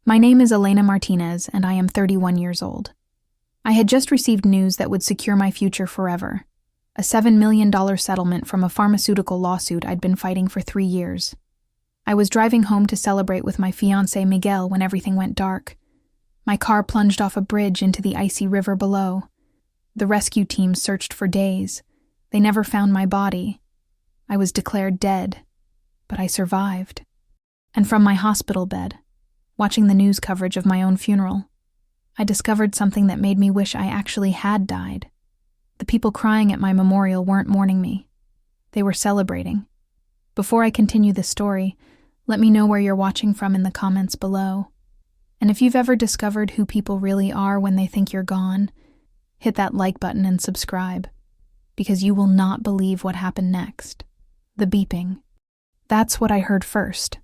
My name is Elena Martinez, and I am 31 years old. I had just received news that would secure my future forever. A $7 million settlement from a pharmaceutical lawsuit I'd been fighting for 3 years. I was driving home to celebrate with my fiancé Miguel when everything went dark. My car plunged off a bridge into the icy river below. The rescue team searched for days. They never found my body. I was declared dead, but I survived. And from my hospital bed, watching the news coverage of my own funeral, I discovered something that made me wish I actually had died. The people crying at my memorial weren't mourning me. They were celebrating. Before I continue this story, let me know where you're watching from in the comments below. And if you've ever discovered who people really are when they think you're gone, hit that like button and subscribe, because you will not believe what happened next. The beeping. That's what I heard first.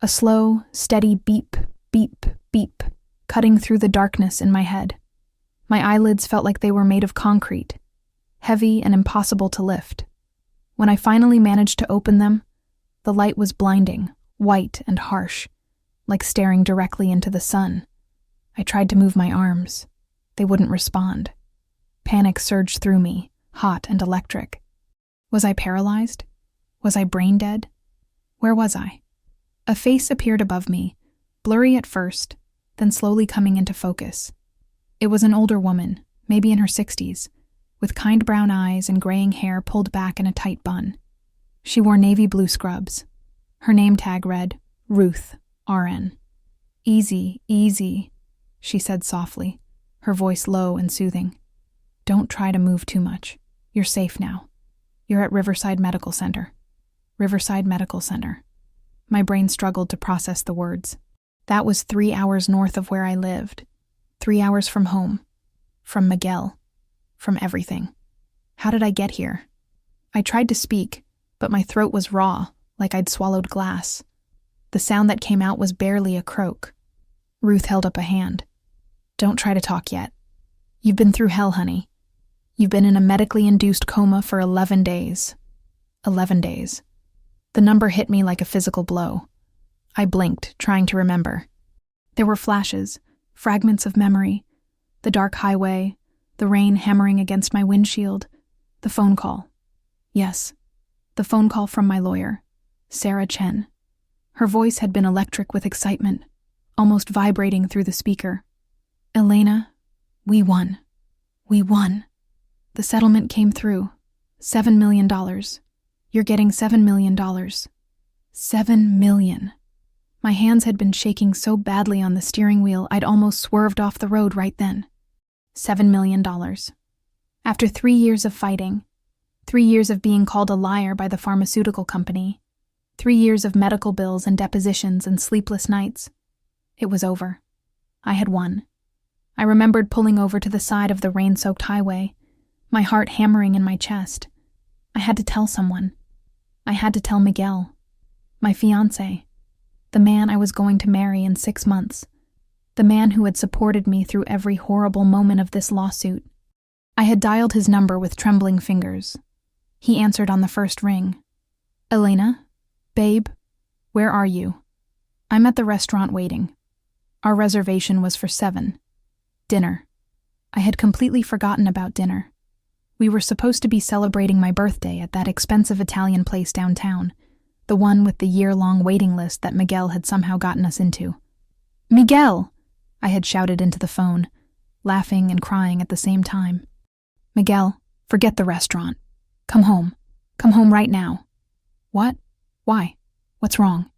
A slow, steady beep, beep, beep, cutting through the darkness in my head. My eyelids felt like they were made of concrete, heavy and impossible to lift. When I finally managed to open them, the light was blinding, white and harsh, like staring directly into the sun. I tried to move my arms. They wouldn't respond. Panic surged through me, hot and electric. Was I paralyzed? Was I brain dead? Where was I? A face appeared above me, blurry at first, then slowly coming into focus. It was an older woman, maybe in her 60s, with kind brown eyes and graying hair pulled back in a tight bun. She wore navy blue scrubs. Her name tag read, Ruth, RN. "Easy, easy," she said softly, her voice low and soothing. "Don't try to move too much. You're safe now. You're at Riverside Medical Center. Riverside Medical Center." My brain struggled to process the words. That was 3 hours north of where I lived. 3 hours from home. From Miguel. From everything. How did I get here? I tried to speak, but my throat was raw, like I'd swallowed glass. The sound that came out was barely a croak. Ruth held up a hand. "Don't try to talk yet. You've been through hell, honey. You've been in a medically induced coma for 11 days. 11 days. The number hit me like a physical blow. I blinked, trying to remember. There were flashes, fragments of memory. The dark highway, the rain hammering against my windshield, the phone call. Yes, the phone call from my lawyer, Sarah Chen. Her voice had been electric with excitement, almost vibrating through the speaker. "Elena, we won. We won. The settlement came through. $7 million. You're getting $7 million. $7 million. My hands had been shaking so badly on the steering wheel I'd almost swerved off the road right then. $7 million. After 3 years of fighting, 3 years of being called a liar by the pharmaceutical company, 3 years of medical bills and depositions and sleepless nights, it was over. I had won. I remembered pulling over to the side of the rain-soaked highway, my heart hammering in my chest. I had to tell someone. I had to tell Miguel, my fiancé, the man I was going to marry in 6 months, the man who had supported me through every horrible moment of this lawsuit. I had dialed his number with trembling fingers. He answered on the first ring. "Elena? Babe? Where are you?" "I'm at the restaurant waiting. Our reservation was for 7. Dinner." I had completely forgotten about dinner. We were supposed to be celebrating my birthday at that expensive Italian place downtown, the one with the year-long waiting list that Miguel had somehow gotten us into. "Miguel!" I had shouted into the phone, laughing and crying at the same time. "Miguel, forget the restaurant. Come home. Come home right now." "What? Why? What's wrong?"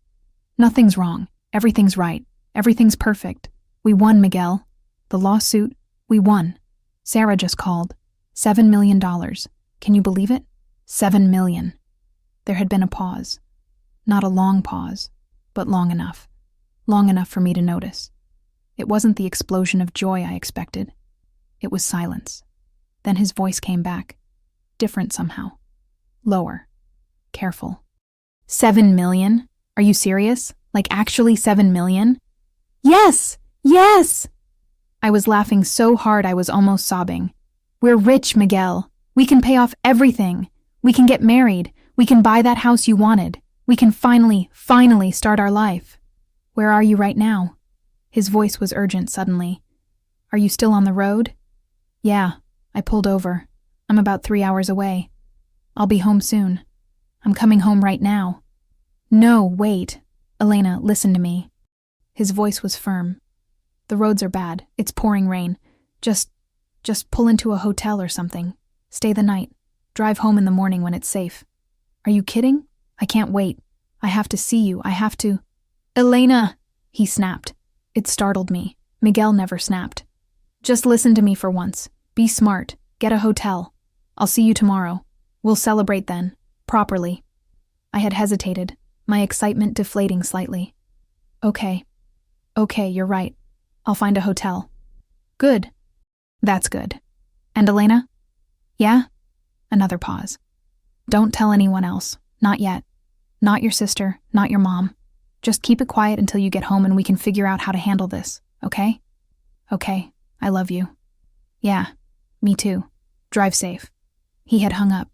"Nothing's wrong. Everything's right. Everything's perfect. We won, Miguel. The lawsuit, we won. Sarah just called. $7 million. Can you believe it? $7 million. There had been a pause. Not a long pause, but long enough. Long enough for me to notice. It wasn't the explosion of joy I expected. It was silence. Then his voice came back. Different somehow. Lower. Careful. $7 million? Are you serious? Like actually $7 million? "Yes! Yes!" I was laughing so hard I was almost sobbing. "We're rich, Miguel. We can pay off everything. We can get married. We can buy that house you wanted. We can finally start our life. Where are you right now?" His voice was urgent suddenly. Are you still on the road? Yeah, I pulled over. I'm about 3 hours away. I'll be home soon. I'm coming home right now. No, wait. Elena, listen to me. His voice was firm. The roads are bad. It's pouring rain. Just pull into a hotel or something. Stay the night. Drive home in the morning when it's safe. Are you kidding? I can't wait. I have to see you. I have to. Elena! He snapped. It startled me. Miguel never snapped. Just listen to me for once. Be smart. Get a hotel. I'll see you tomorrow. We'll celebrate then. Properly. I had hesitated, my excitement deflating slightly. Okay, you're right. I'll find a hotel. Good. That's good. And Elena? Yeah? Another pause. Don't tell anyone else. Not yet. Not your sister, not your mom. Just keep it quiet until you get home and we can figure out how to handle this, okay? Okay, I love you. Yeah, me too. Drive safe. He had hung up.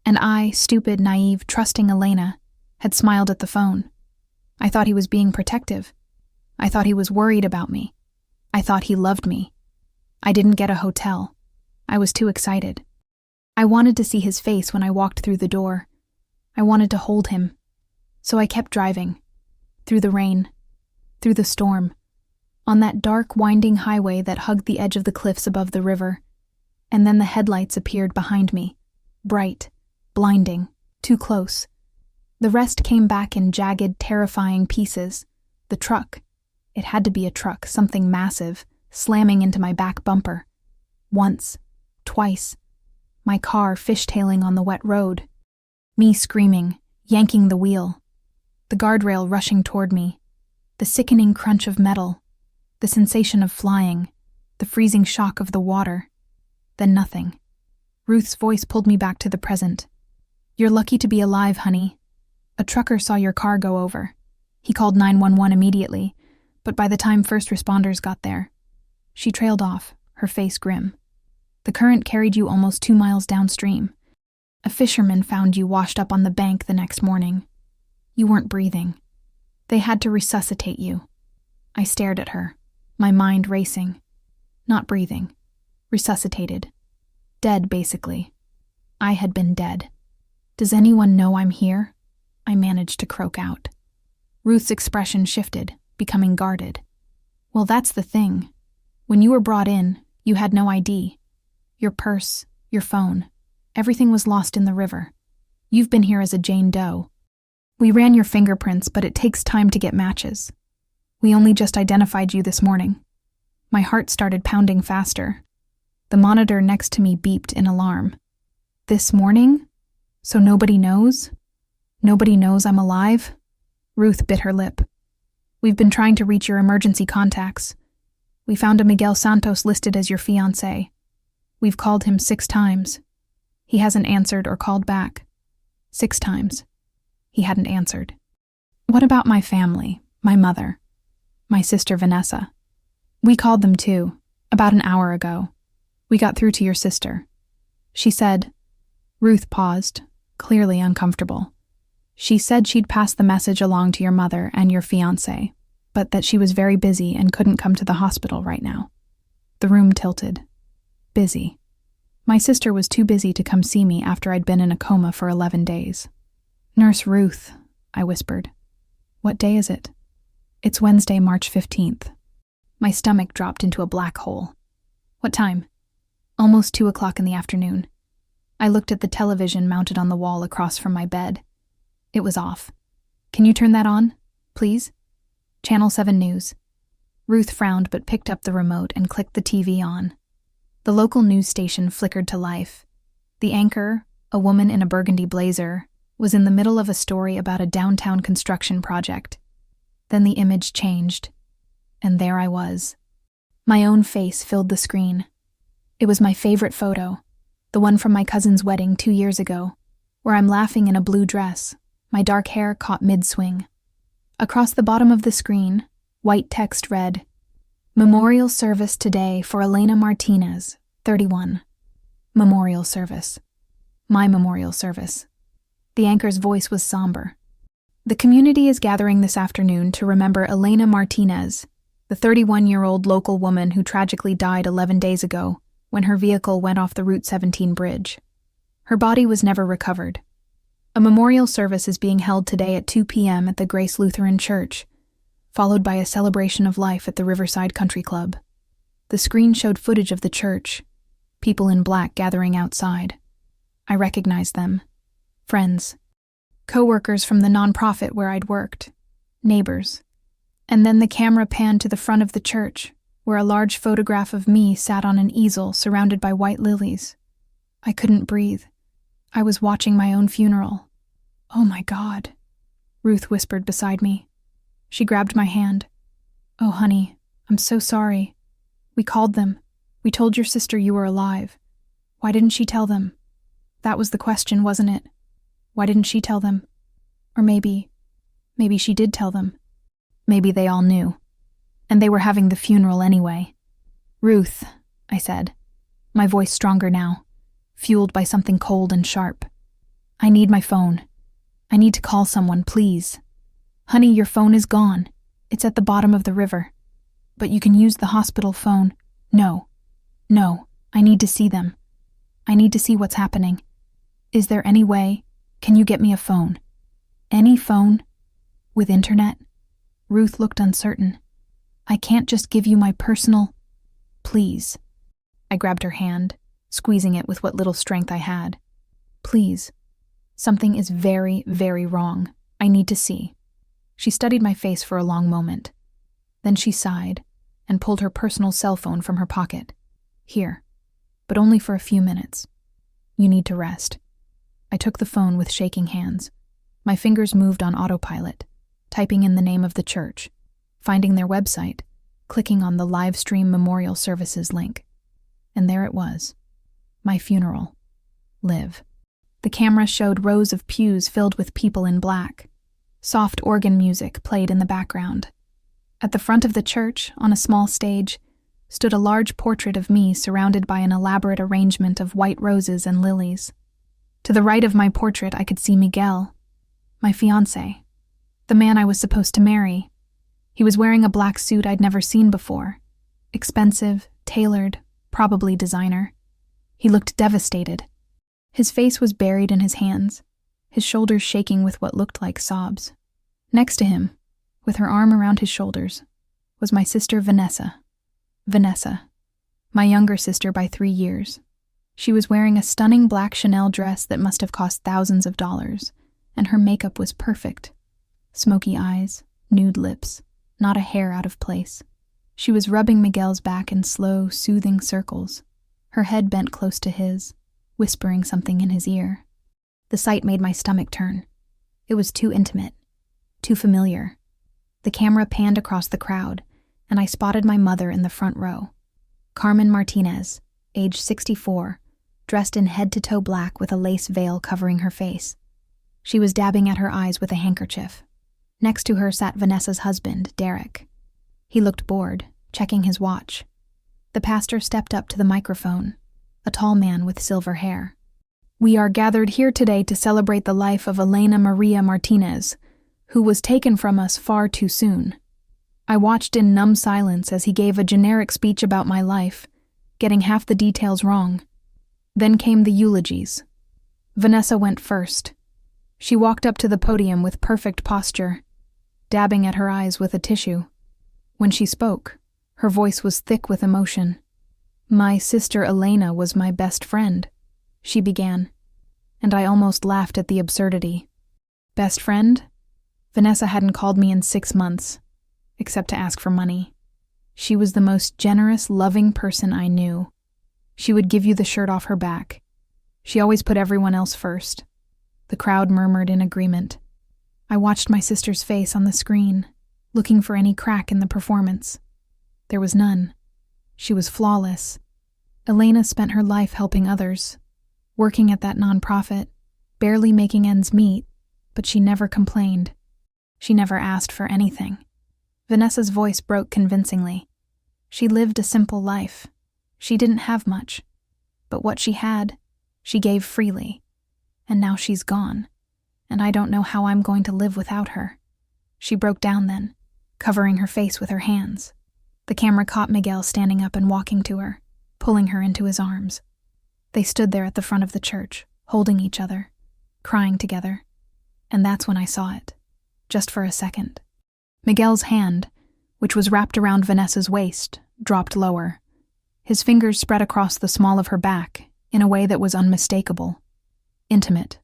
And I, stupid, naive, trusting Elena, had smiled at the phone. I thought he was being protective. I thought he was worried about me. I thought he loved me. I didn't get a hotel. I was too excited. I wanted to see his face when I walked through the door. I wanted to hold him. So I kept driving. Through the rain. Through the storm. On that dark, winding highway that hugged the edge of the cliffs above the river. And then the headlights appeared behind me. Bright. Blinding. Too close. The rest came back in jagged, terrifying pieces. The truck. It had to be a truck, something massive, slamming into my back bumper. Once. Twice. My car fishtailing on the wet road. Me screaming, yanking the wheel. The guardrail rushing toward me. The sickening crunch of metal. The sensation of flying. The freezing shock of the water. Then nothing. Ruth's voice pulled me back to the present. You're lucky to be alive, honey. A trucker saw your car go over. He called 911 immediately, but by the time first responders got there, she trailed off, her face grim. The current carried you almost 2 miles downstream. A fisherman found you washed up on the bank the next morning. You weren't breathing. They had to resuscitate you. I stared at her, my mind racing. Not breathing. Resuscitated. Dead, basically. I had been dead. Does anyone know I'm here? I managed to croak out. Ruth's expression shifted, becoming guarded. Well, that's the thing. When you were brought in, you had no ID. Your purse, your phone. Everything was lost in the river. You've been here as a Jane Doe. We ran your fingerprints, but it takes time to get matches. We only just identified you this morning. My heart started pounding faster. The monitor next to me beeped in alarm. This morning? So nobody knows? Nobody knows I'm alive? Ruth bit her lip. We've been trying to reach your emergency contacts. We found a Miguel Santos listed as your fiancé. We've called him 6 times. He hasn't answered or called back. 6 times. He hadn't answered. What about my family, my mother, my sister Vanessa? We called them too, about an hour ago. We got through to your sister. She said, Ruth paused, clearly uncomfortable. She said she'd pass the message along to your mother and your fiancé, but that she was very busy and couldn't come to the hospital right now. The room tilted. Busy. My sister was too busy to come see me after I'd been in a coma for 11 days. Nurse Ruth, I whispered. What day is it? It's Wednesday, March 15th. My stomach dropped into a black hole. What time? Almost 2 o'clock in the afternoon. I looked at the television mounted on the wall across from my bed. It was off. Can you turn that on, please? Channel 7 News. Ruth frowned but picked up the remote and clicked the TV on. The local news station flickered to life. The anchor, a woman in a burgundy blazer, was in the middle of a story about a downtown construction project. Then the image changed, and there I was. My own face filled the screen. It was my favorite photo, the one from my cousin's wedding 2 years ago, where I'm laughing in a blue dress, my dark hair caught mid-swing. Across the bottom of the screen, white text read, Memorial service today for Elena Martinez, 31. Memorial service. My memorial service. The anchor's voice was somber. The community is gathering this afternoon to remember Elena Martinez, The 31-year-old local woman who tragically died 11 days ago when her vehicle went off the Route 17 bridge. Her body was never recovered. A memorial service is being held today at 2 p.m. at the Grace Lutheran Church, followed by a celebration of life at the Riverside Country Club. The screen showed footage of the church, people in black gathering outside. I recognized them. Friends. Co-workers from the nonprofit where I'd worked. Neighbors. And then the camera panned to the front of the church, where a large photograph of me sat on an easel surrounded by white lilies. I couldn't breathe. I was watching my own funeral. "Oh my God," Ruth whispered beside me. She grabbed my hand. "Oh, honey, I'm so sorry. We called them. We told your sister you were alive. Why didn't she tell them?" That was the question, wasn't it? Why didn't she tell them? Or maybe she did tell them. Maybe they all knew. And they were having the funeral anyway. "Ruth," I said, my voice stronger now, fueled by something cold and sharp. "I need my phone. I need to call someone, please. Honey, your phone is gone. It's at the bottom of the river. But you can use the hospital phone." No, I need to see them. I need to see what's happening. Is there any way? Can you get me a phone? Any phone? With internet? Ruth looked uncertain. "I can't just give you my personal..." "Please." I grabbed her hand, squeezing it with what little strength I had. "Please. Something is very, very wrong. I need to see." She studied my face for a long moment. Then she sighed and pulled her personal cell phone from her pocket. "Here, but only for a few minutes. You need to rest." I took the phone with shaking hands. My fingers moved on autopilot, typing in the name of the church, finding their website, clicking on the live stream memorial services link. And there it was. My funeral. Live. The camera showed rows of pews filled with people in black. Soft organ music played in the background. At the front of the church, on a small stage, stood a large portrait of me surrounded by an elaborate arrangement of white roses and lilies. To the right of my portrait, I could see Miguel, my fiancé, the man I was supposed to marry. He was wearing a black suit I'd never seen before. Expensive, tailored, probably designer. He looked devastated. His face was buried in his hands, his shoulders shaking with what looked like sobs. Next to him, with her arm around his shoulders, was my sister Vanessa. Vanessa, my younger sister by 3 years. She was wearing a stunning black Chanel dress that must have cost thousands of dollars, and her makeup was perfect. Smoky eyes, nude lips, not a hair out of place. She was rubbing Miguel's back in slow, soothing circles, her head bent close to his, whispering something in his ear. The sight made my stomach turn. It was too intimate, too familiar. The camera panned across the crowd, and I spotted my mother in the front row. Carmen Martinez, age 64, dressed in head-to-toe black with a lace veil covering her face. She was dabbing at her eyes with a handkerchief. Next to her sat Vanessa's husband, Derek. He looked bored, checking his watch. The pastor stepped up to the microphone, a tall man with silver hair. "We are gathered here today to celebrate the life of Elena Maria Martinez, who was taken from us far too soon." I watched in numb silence as he gave a generic speech about my life, getting half the details wrong. Then came the eulogies. Vanessa went first. She walked up to the podium with perfect posture, dabbing at her eyes with a tissue. When she spoke, her voice was thick with emotion. "My sister Elena was my best friend," she began, and I almost laughed at the absurdity. Best friend? Vanessa hadn't called me in 6 months, except to ask for money. She was the most generous, loving person I knew. She would give you the shirt off her back. She always put everyone else first. The crowd murmured in agreement. I watched my sister's face on the screen, looking for any crack in the performance. There was none. She was flawless. Elena spent her life helping others, working at that nonprofit, barely making ends meet, but she never complained. She never asked for anything. Vanessa's voice broke convincingly. She lived a simple life. She didn't have much, but what she had, she gave freely. And now she's gone, and I don't know how I'm going to live without her. She broke down then, covering her face with her hands. The camera caught Miguel standing up and walking to her, pulling her into his arms. They stood there at the front of the church, holding each other, crying together. And that's when I saw it, just for a second. Miguel's hand, which was wrapped around Vanessa's waist, dropped lower. His fingers spread across the small of her back in a way that was unmistakable, intimate,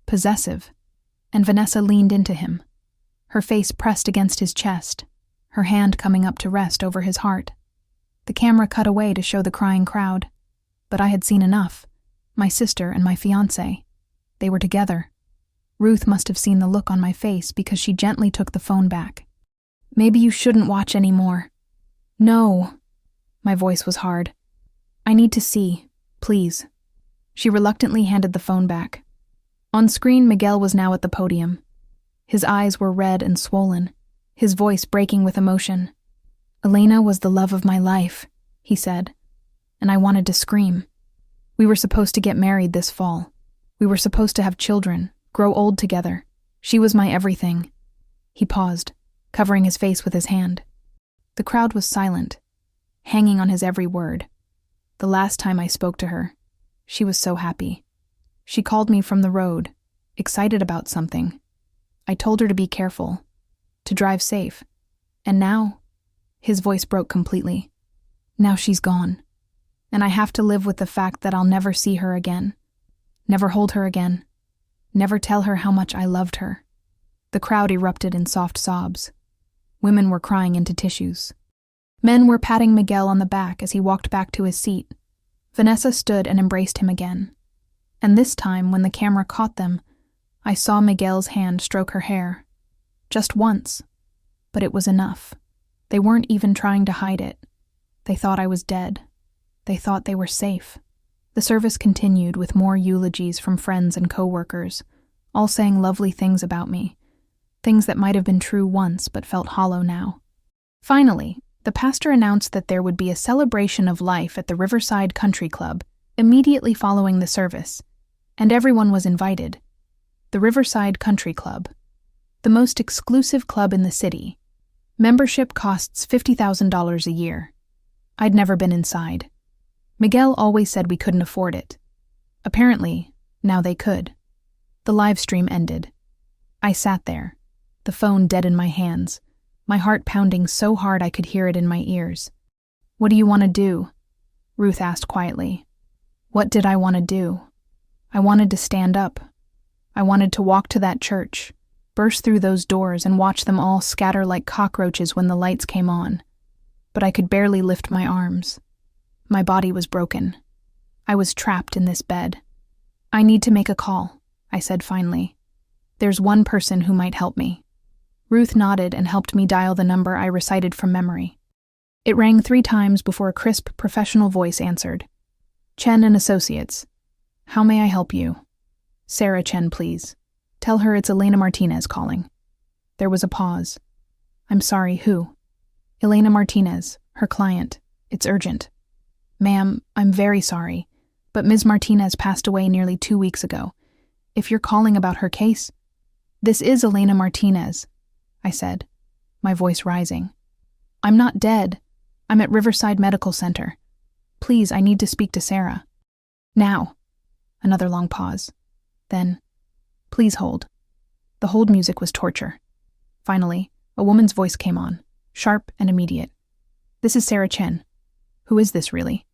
possessive, and Vanessa leaned into him, her face pressed against his chest, her hand coming up to rest over his heart. The camera cut away to show the crying crowd, but I had seen enough. My sister and my fiancé. They were together. Ruth must have seen the look on my face because she gently took the phone back. "Maybe you shouldn't watch anymore." "No." My voice was hard. "I need to see, please." She reluctantly handed the phone back. On screen, Miguel was now at the podium. His eyes were red and swollen, his voice breaking with emotion. "Elena was the love of my life," he said, and I wanted to scream. We were supposed to get married this fall. We were supposed to have children, grow old together. She was my everything. He paused, covering his face with his hand. The crowd was silent, hanging on his every word. The last time I spoke to her, she was so happy. She called me from the road, excited about something. I told her to be careful, to drive safe. And now, his voice broke completely. Now she's gone. And I have to live with the fact that I'll never see her again. Never hold her again. Never tell her how much I loved her. The crowd erupted in soft sobs. Women were crying into tissues. Men were patting Miguel on the back as he walked back to his seat. Vanessa stood and embraced him again. And this time, when the camera caught them, I saw Miguel's hand stroke her hair. Just once. But it was enough. They weren't even trying to hide it. They thought I was dead. They thought they were safe. The service continued with more eulogies from friends and co-workers, all saying lovely things about me, things that might have been true once but felt hollow now. Finally, the pastor announced that there would be a celebration of life at the Riverside Country Club immediately following the service, and everyone was invited. The Riverside Country Club, the most exclusive club in the city. Membership costs $50,000 a year. I'd never been inside. Miguel always said we couldn't afford it. Apparently, now they could. The live stream ended. I sat there, the phone dead in my hands, my heart pounding so hard I could hear it in my ears. "What do you want to do?" Ruth asked quietly. What did I want to do? I wanted to stand up. I wanted to walk to that church, burst through those doors and watch them all scatter like cockroaches when the lights came on. But I could barely lift my arms. My body was broken. I was trapped in this bed. "I need to make a call," I said finally. "There's one person who might help me." Ruth nodded and helped me dial the number I recited from memory. It rang 3 times before a crisp, professional voice answered. "Chen and Associates. How may I help you?" "Sarah Chen, please. Tell her it's Elena Martinez calling." There was a pause. "I'm sorry, who?" "Elena Martinez, her client. It's urgent." "Ma'am, I'm very sorry, but Ms. Martinez passed away nearly 2 weeks ago. If you're calling about her case..." "This is Elena Martinez," I said, my voice rising. "I'm not dead. I'm at Riverside Medical Center. Please, I need to speak to Sarah. Now." Another long pause. Then, "Please hold." The hold music was torture. Finally, a woman's voice came on, sharp and immediate. "This is Sarah Chen. Who is this, really?"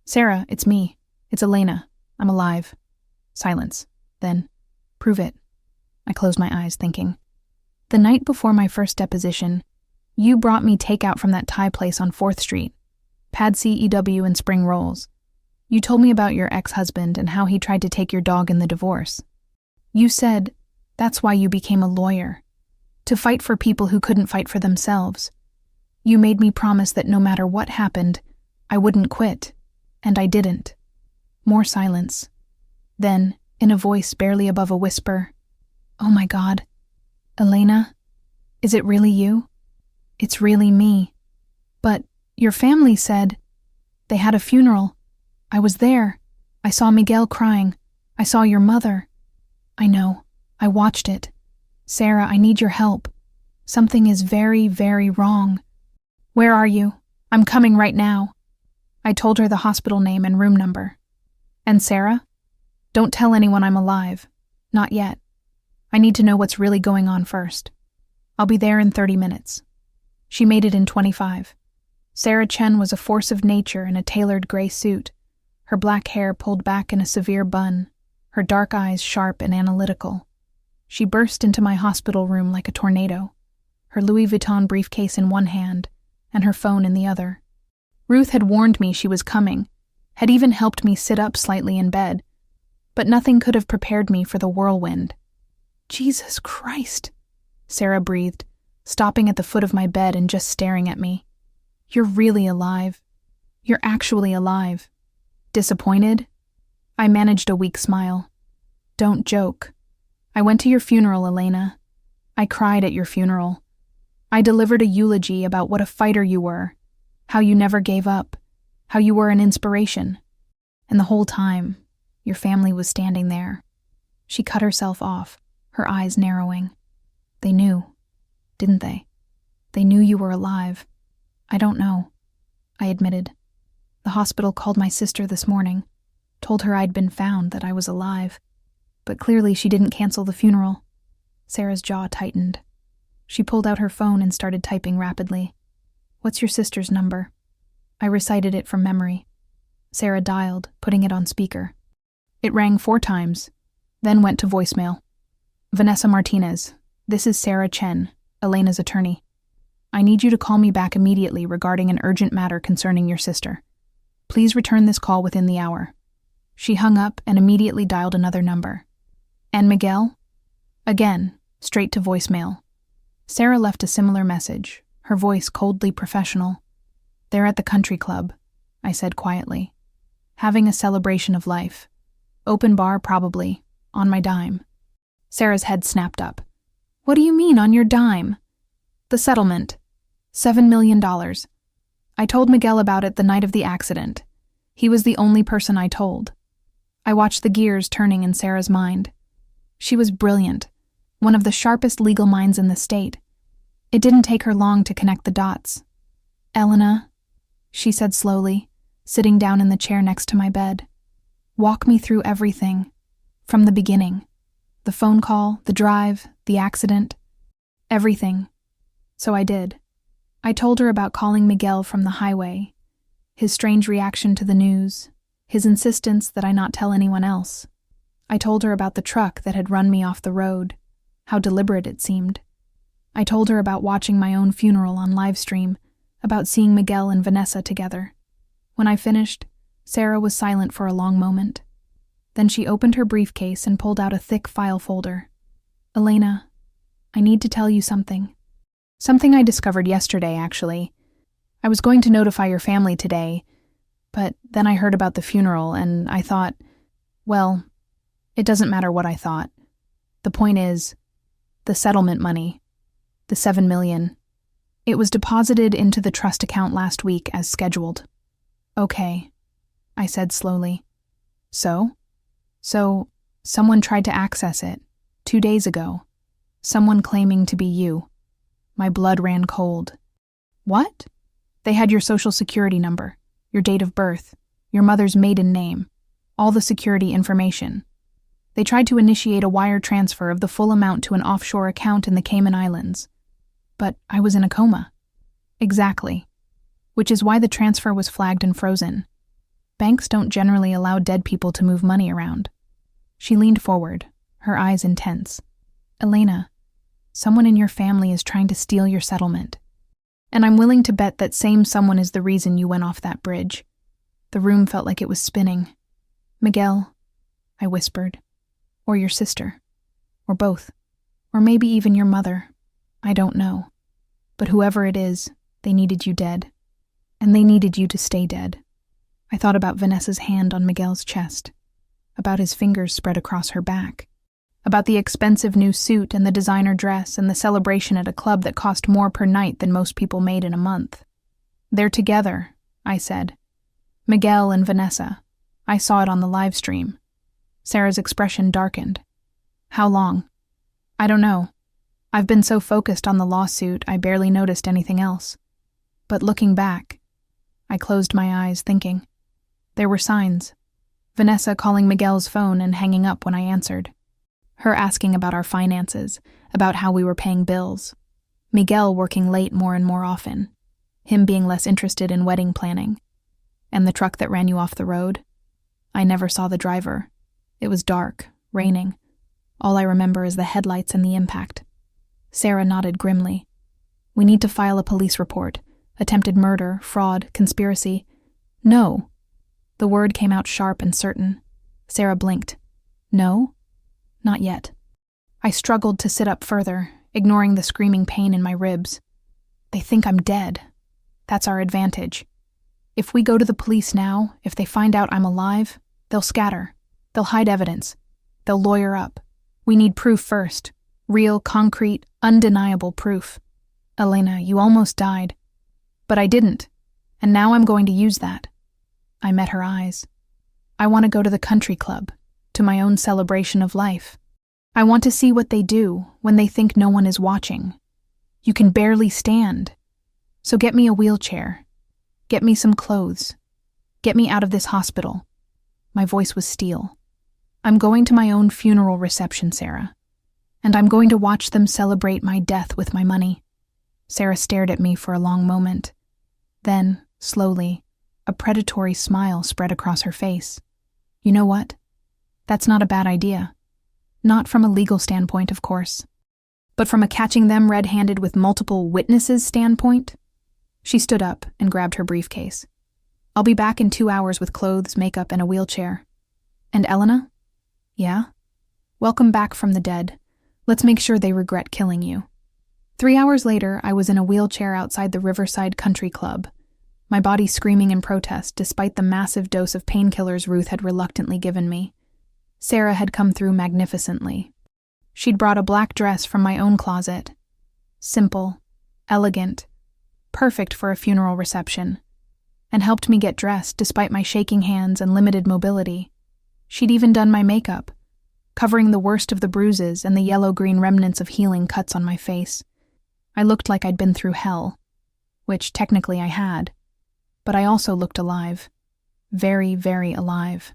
"Sarah, it's me. It's Elena. I'm alive." Silence. Then, "Prove it." I closed my eyes, thinking. "The night before my first deposition, you brought me takeout from that Thai place on 4th Street. Pad See EW and spring rolls. You told me about your ex-husband and how he tried to take your dog in the divorce. You said that's why you became a lawyer, to fight for people who couldn't fight for themselves. You made me promise that no matter what happened, I wouldn't quit, and I didn't." More silence. Then, in a voice barely above a whisper, "Oh my God. Elena? Is it really you? It's really me. But your family said..." "They had a funeral. I was there. I saw Miguel crying. I saw your mother." "I know. I watched it. Sarah, I need your help. Something is very, very wrong." "Where are you?" I'm coming right now. I told her the hospital name and room number. And Sarah? Don't tell anyone I'm alive. Not yet. I need to know what's really going on first. I'll be there in 30 minutes. She made it in 25. Sarah Chen was a force of nature in a tailored gray suit, her black hair pulled back in a severe bun, her dark eyes sharp and analytical. She burst into my hospital room like a tornado, her Louis Vuitton briefcase in one hand and her phone in the other. Ruth had warned me she was coming, had even helped me sit up slightly in bed, but nothing could have prepared me for the whirlwind. Jesus Christ, Sarah breathed, stopping at the foot of my bed and just staring at me. You're really alive. You're actually alive. Disappointed? I managed a weak smile. Don't joke. I went to your funeral, Elena. I cried at your funeral. I delivered a eulogy about what a fighter you were, how you never gave up, how you were an inspiration. And the whole time, your family was standing there. She cut herself off, her eyes narrowing. They knew, didn't they? They knew you were alive. I don't know, I admitted. The hospital called my sister this morning, told her I'd been found, that I was alive. But clearly she didn't cancel the funeral. Sarah's jaw tightened. She pulled out her phone and started typing rapidly. What's your sister's number? I recited it from memory. Sarah dialed, putting it on speaker. It rang 4 times, then went to voicemail. Vanessa Martinez, this is Sarah Chen, Elena's attorney. I need you to call me back immediately regarding an urgent matter concerning your sister. Please return this call within the hour. She hung up and immediately dialed another number. And Miguel? Again, straight to voicemail. Sarah left a similar message, her voice coldly professional. They're at the country club, I said quietly. Having a celebration of life. Open bar probably, on my dime. Sarah's head snapped up. What do you mean on your dime? The settlement. $7 million. I told Miguel about it the night of the accident. He was the only person I told. I watched the gears turning in Sarah's mind. She was brilliant, one of the sharpest legal minds in the state. It didn't take her long to connect the dots. Elena, she said slowly, sitting down in the chair next to my bed. Walk me through everything, from the beginning. The phone call, the drive, the accident, everything. So I did. I told her about calling Miguel from the highway, his strange reaction to the news, his insistence that I not tell anyone else. I told her about the truck that had run me off the road, how deliberate it seemed. I told her about watching my own funeral on live stream, about seeing Miguel and Vanessa together. When I finished, Sarah was silent for a long moment. Then she opened her briefcase and pulled out a thick file folder. Elena, I need to tell you something. Something I discovered yesterday, actually. I was going to notify your family today, but then I heard about the funeral and I thought, well, it doesn't matter what I thought. The point is, the settlement money, the $7 million, it was deposited into the trust account last week as scheduled. Okay, I said slowly. So, someone tried to access it 2 days ago. Someone claiming to be you. My blood ran cold. What? They had your social security number, your date of birth, your mother's maiden name, all the security information. They tried to initiate a wire transfer of the full amount to an offshore account in the Cayman Islands. But I was in a coma. Exactly. Which is why the transfer was flagged and frozen. Banks don't generally allow dead people to move money around. She leaned forward, her eyes intense. Elena, someone in your family is trying to steal your settlement. And I'm willing to bet that same someone is the reason you went off that bridge. The room felt like it was spinning. Miguel, I whispered. Or your sister. Or both. Or maybe even your mother. I don't know. But whoever it is, they needed you dead. And they needed you to stay dead. I thought about Vanessa's hand on Miguel's chest. About his fingers spread across her back. About the expensive new suit and the designer dress and the celebration at a club that cost more per night than most people made in a month. They're together, I said. Miguel and Vanessa. I saw it on the live stream. Sarah's expression darkened. How long? I don't know. I've been so focused on the lawsuit, I barely noticed anything else. But looking back, I closed my eyes, thinking. There were signs. Vanessa calling Miguel's phone and hanging up when I answered. Her asking about our finances, about how we were paying bills. Miguel working late more and more often. Him being less interested in wedding planning. And the truck that ran you off the road? I never saw the driver. It was dark, raining. All I remember is the headlights and the impact. Sarah nodded grimly. We need to file a police report. Attempted murder, fraud, conspiracy. No. The word came out sharp and certain. Sarah blinked. No? Not yet. I struggled to sit up further, ignoring the screaming pain in my ribs. They think I'm dead. That's our advantage. If we go to the police now, if they find out I'm alive, they'll scatter. They'll hide evidence. They'll lawyer up. We need proof first. Real, concrete, undeniable proof. Elena, you almost died. But I didn't. And now I'm going to use that. I met her eyes. I want to go to the country club, to my own celebration of life. I want to see what they do when they think no one is watching. You can barely stand. So get me a wheelchair. Get me some clothes. Get me out of this hospital. My voice was steel. I'm going to my own funeral reception, Sarah. And I'm going to watch them celebrate my death with my money. Sarah stared at me for a long moment. Then, slowly, a predatory smile spread across her face. You know what? That's not a bad idea. Not from a legal standpoint, of course. But from a catching them red-handed with multiple witnesses standpoint? She stood up and grabbed her briefcase. I'll be back in 2 hours with clothes, makeup, and a wheelchair. And Elena? Yeah? Welcome back from the dead. Let's make sure they regret killing you. 3 hours later, I was in a wheelchair outside the Riverside Country Club, my body screaming in protest despite the massive dose of painkillers Ruth had reluctantly given me. Sarah had come through magnificently. She'd brought a black dress from my own closet. Simple, elegant, perfect for a funeral reception, and helped me get dressed despite my shaking hands and limited mobility. She'd even done my makeup, covering the worst of the bruises and the yellow-green remnants of healing cuts on my face. I looked like I'd been through hell, which technically I had, but I also looked alive. Very, very alive.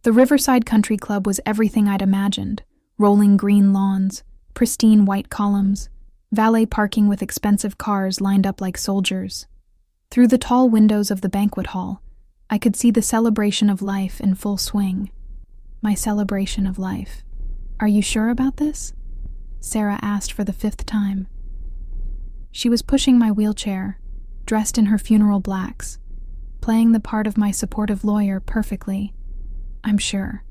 The Riverside Country Club was everything I'd imagined. Rolling green lawns, pristine white columns, valet parking with expensive cars lined up like soldiers. Through the tall windows of the banquet hall, I could see the celebration of life in full swing. My celebration of life. Are you sure about this? Sarah asked for the 5th time. She was pushing my wheelchair, dressed in her funeral blacks, playing the part of my supportive lawyer perfectly. I'm sure.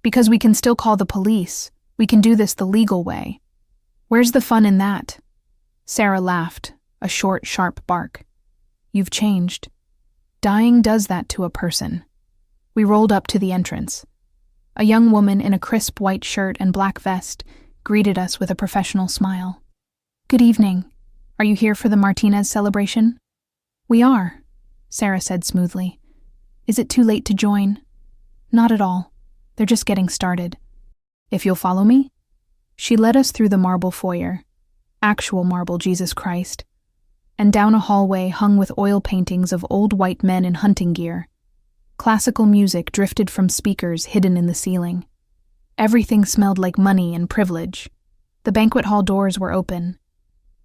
Because we can still call the police. We can do this the legal way. Where's the fun in that? Sarah laughed, a short, sharp bark. You've changed. Dying does that to a person. We rolled up to the entrance. A young woman in a crisp white shirt and black vest greeted us with a professional smile. Good evening. Are you here for the Martinez celebration? We are, Sarah said smoothly. Is it too late to join? Not at all. They're just getting started. If you'll follow me? She led us through the marble foyer, actual marble Jesus Christ, and down a hallway hung with oil paintings of old white men in hunting gear. Classical music drifted from speakers hidden in the ceiling. Everything smelled like money and privilege. The banquet hall doors were open.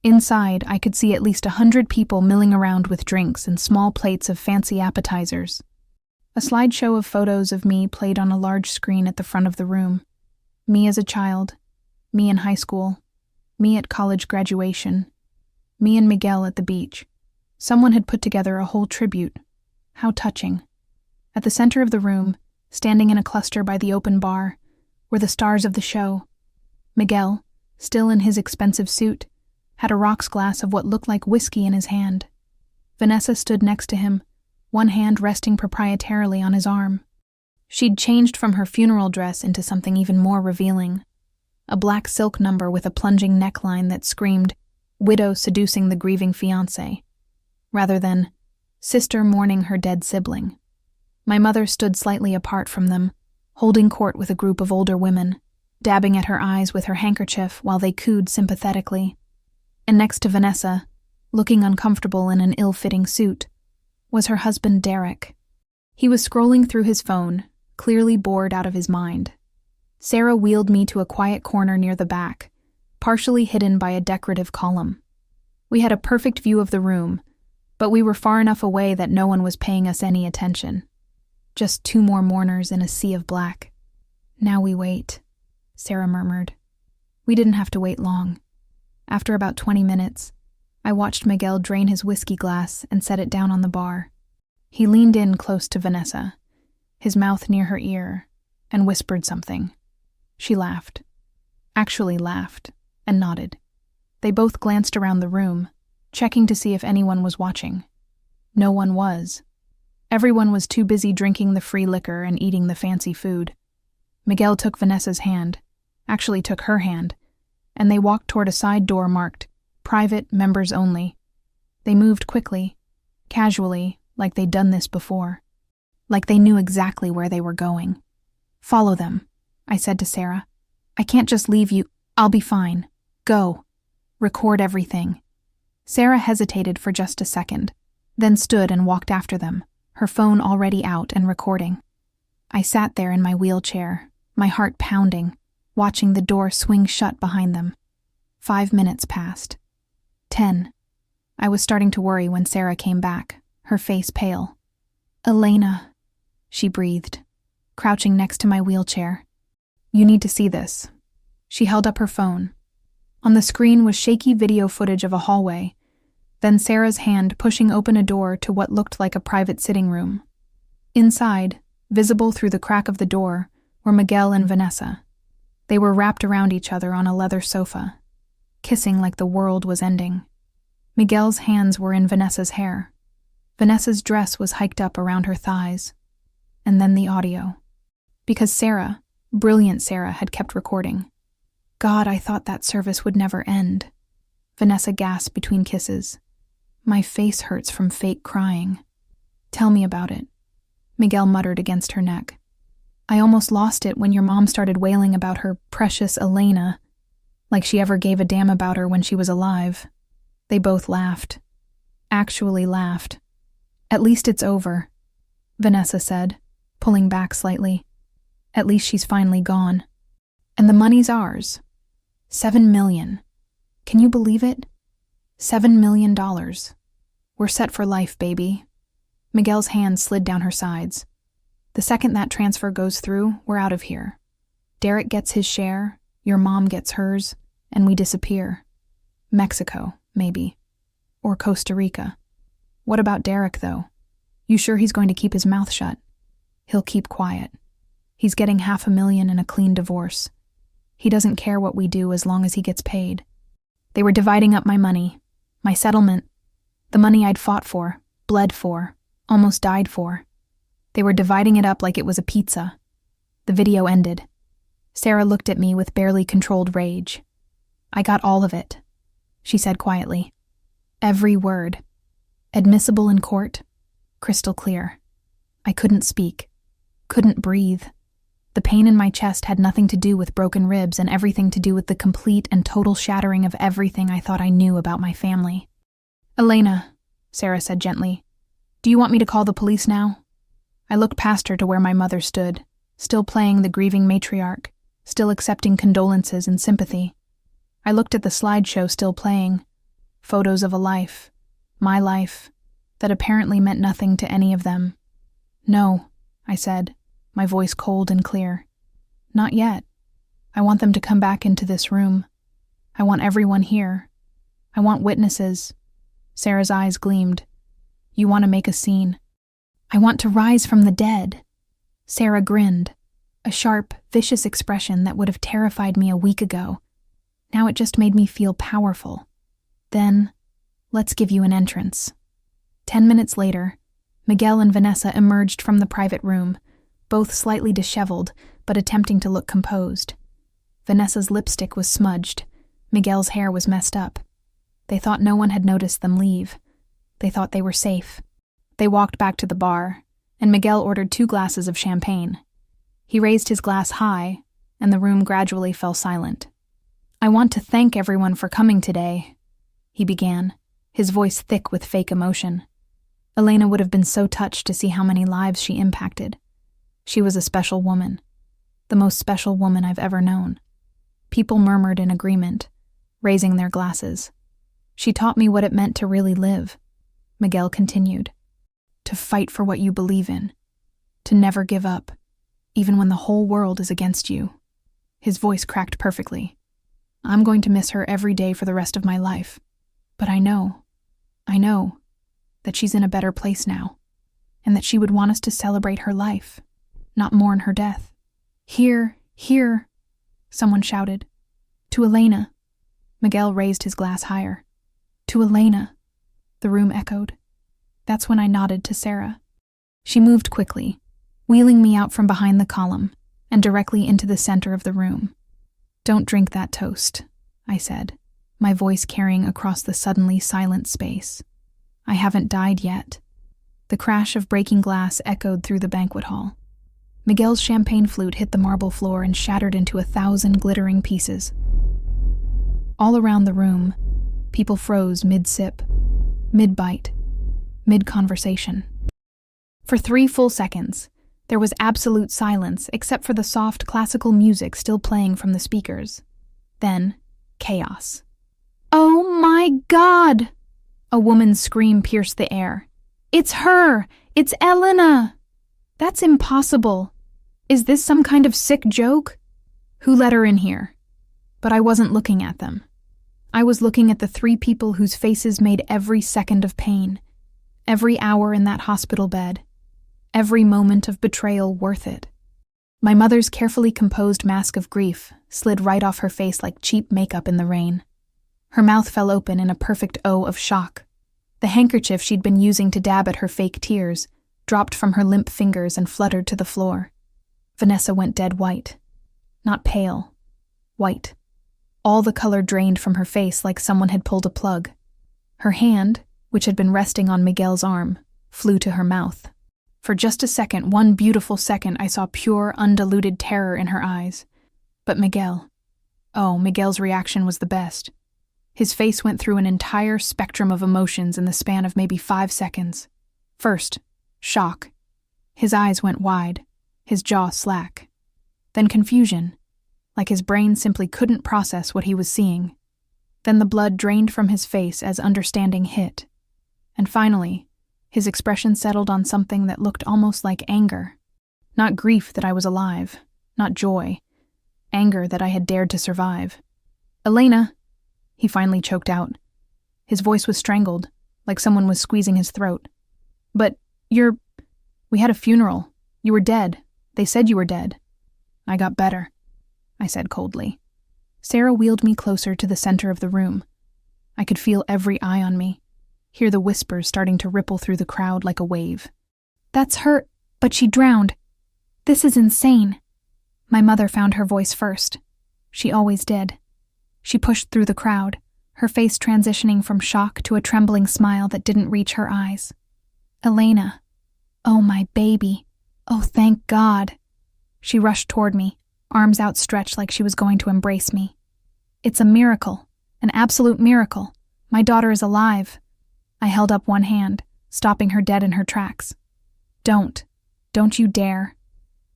Inside, I could see at least 100 people milling around with drinks and small plates of fancy appetizers. A slideshow of photos of me played on a large screen at the front of the room. Me as a child, me in high school, me at college graduation, me and Miguel at the beach. Someone had put together a whole tribute. How touching. At the center of the room, standing in a cluster by the open bar, were the stars of the show. Miguel, still in his expensive suit, had a rocks glass of what looked like whiskey in his hand. Vanessa stood next to him, one hand resting proprietarily on his arm. She'd changed from her funeral dress into something even more revealing. A black silk number with a plunging neckline that screamed, "Widow seducing the grieving fiancé," rather than, "Sister mourning her dead sibling." My mother stood slightly apart from them, holding court with a group of older women, dabbing at her eyes with her handkerchief while they cooed sympathetically. And next to Vanessa, looking uncomfortable in an ill-fitting suit, was her husband Derek. He was scrolling through his phone, clearly bored out of his mind. Sarah wheeled me to a quiet corner near the back, partially hidden by a decorative column. We had a perfect view of the room, but we were far enough away that no one was paying us any attention. Just 2 more mourners in a sea of black. "Now we wait," Sarah murmured. We didn't have to wait long. After about 20 minutes, I watched Miguel drain his whiskey glass and set it down on the bar. He leaned in close to Vanessa, his mouth near her ear, and whispered something. She laughed. Actually laughed, and nodded. They both glanced around the room, checking to see if anyone was watching. No one was. Everyone was too busy drinking the free liquor and eating the fancy food. Miguel took Vanessa's hand, actually took her hand, and they walked toward a side door marked "Private Members Only." They moved quickly, casually, like they'd done this before. Like they knew exactly where they were going. "Follow them," I said to Sarah. "I can't just leave you. I'll be fine. Go. Record everything." Sarah hesitated for just a second, then stood and walked after them, her phone already out and recording. I sat there in my wheelchair, my heart pounding, watching the door swing shut behind them. 5 minutes passed. 10. I was starting to worry when Sarah came back, her face pale. "Elena," she breathed, crouching next to my wheelchair. "You need to see this." She held up her phone. On the screen was shaky video footage of a hallway, then Sarah's hand pushing open a door to what looked like a private sitting room. Inside, visible through the crack of the door, were Miguel and Vanessa. They were wrapped around each other on a leather sofa, kissing like the world was ending. Miguel's hands were in Vanessa's hair. Vanessa's dress was hiked up around her thighs. And then the audio. Because Sarah, brilliant Sarah, had kept recording. God, I thought that service would never end. Vanessa gasped between kisses. My face hurts from fake crying. Tell me about it. Miguel muttered against her neck. I almost lost it when your mom started wailing about her precious Elena, like she ever gave a damn about her when she was alive. They both laughed. Actually laughed. At least it's over, Vanessa said, pulling back slightly. At least she's finally gone. And the money's ours. $7 million. Can you believe it? $7 million. We're set for life, baby. Miguel's hand slid down her sides. The second that transfer goes through, we're out of here. Derek gets his share, your mom gets hers, and we disappear. Mexico, maybe. Or Costa Rica. What about Derek, though? You sure he's going to keep his mouth shut? He'll keep quiet. He's getting $500,000 and a clean divorce. He doesn't care what we do as long as he gets paid. They were dividing up my money, my settlement, the money I'd fought for, bled for, almost died for. They were dividing it up like it was a pizza. The video ended. Sarah looked at me with barely controlled rage. I got all of it, she said quietly. Every word. Admissible in court. Crystal clear. I couldn't speak. Couldn't breathe. The pain in my chest had nothing to do with broken ribs and everything to do with the complete and total shattering of everything I thought I knew about my family. Elena, Sarah said gently, do you want me to call the police now? I looked past her to where my mother stood, still playing the grieving matriarch, still accepting condolences and sympathy. I looked at the slideshow still playing, photos of a life, my life, that apparently meant nothing to any of them. No, I said, my voice cold and clear. Not yet. I want them to come back into this room. I want everyone here. I want witnesses. Sarah's eyes gleamed. You want to make a scene. I want to rise from the dead. Sarah grinned, a sharp, vicious expression that would have terrified me a week ago. Now it just made me feel powerful. Then, let's give you an entrance. 10 minutes later, Miguel and Vanessa emerged from the private room, both slightly disheveled, but attempting to look composed. Vanessa's lipstick was smudged. Miguel's hair was messed up. They thought no one had noticed them leave. They thought they were safe. They walked back to the bar, and Miguel ordered 2 glasses of champagne. He raised his glass high, and the room gradually fell silent. I want to thank everyone for coming today, he began, his voice thick with fake emotion. Elena would have been so touched to see how many lives she impacted. She was a special woman, the most special woman I've ever known. People murmured in agreement, raising their glasses. She taught me what it meant to really live, Miguel continued. To fight for what you believe in. To never give up, even when the whole world is against you. His voice cracked perfectly. I'm going to miss her every day for the rest of my life. But I know that she's in a better place now, and that she would want us to celebrate her life, not mourn her death. Here, someone shouted. To Elena. Miguel raised his glass higher. To Elena, the room echoed. That's when I nodded to Sarah. She moved quickly, wheeling me out from behind the column and directly into the center of the room. Don't drink that toast, I said, my voice carrying across the suddenly silent space. I haven't died yet. The crash of breaking glass echoed through the banquet hall. Miguel's champagne flute hit the marble floor and shattered into 1,000 glittering pieces. All around the room, people froze mid-sip, mid-bite, mid-conversation. For 3 full seconds, there was absolute silence except for the soft classical music still playing from the speakers. Then, chaos. Oh my God! A woman's scream pierced the air. It's her! It's Elena! That's impossible. Is this some kind of sick joke? Who let her in here? But I wasn't looking at them. I was looking at the 3 people whose faces made every second of pain, every hour in that hospital bed, every moment of betrayal worth it. My mother's carefully composed mask of grief slid right off her face like cheap makeup in the rain. Her mouth fell open in a perfect O of shock. The handkerchief she'd been using to dab at her fake tears dropped from her limp fingers and fluttered to the floor. Vanessa went dead white. Not pale. White. All the color drained from her face like someone had pulled a plug. Her hand, which had been resting on Miguel's arm, flew to her mouth. For just a second, one beautiful second, I saw pure, undiluted terror in her eyes. But Miguel's reaction was the best. His face went through an entire spectrum of emotions in the span of maybe 5 seconds. First, shock. His eyes went wide, his jaw slack. Then confusion, like his brain simply couldn't process what he was seeing. Then the blood drained from his face as understanding hit. And finally, his expression settled on something that looked almost like anger. Not grief that I was alive, not joy. Anger that I had dared to survive. Elena, he finally choked out. His voice was strangled, like someone was squeezing his throat. But we had a funeral. You were dead. They said you were dead. I got better, I said coldly. Sarah wheeled me closer to the center of the room. I could feel every eye on me, hear the whispers starting to ripple through the crowd like a wave. That's her, but she drowned. This is insane. My mother found her voice first. She always did. She pushed through the crowd, her face transitioning from shock to a trembling smile that didn't reach her eyes. Elena. Oh, my baby. Oh, thank God. She rushed toward me, arms outstretched like she was going to embrace me. It's a miracle, an absolute miracle. My daughter is alive. I held up one hand, stopping her dead in her tracks. Don't you dare.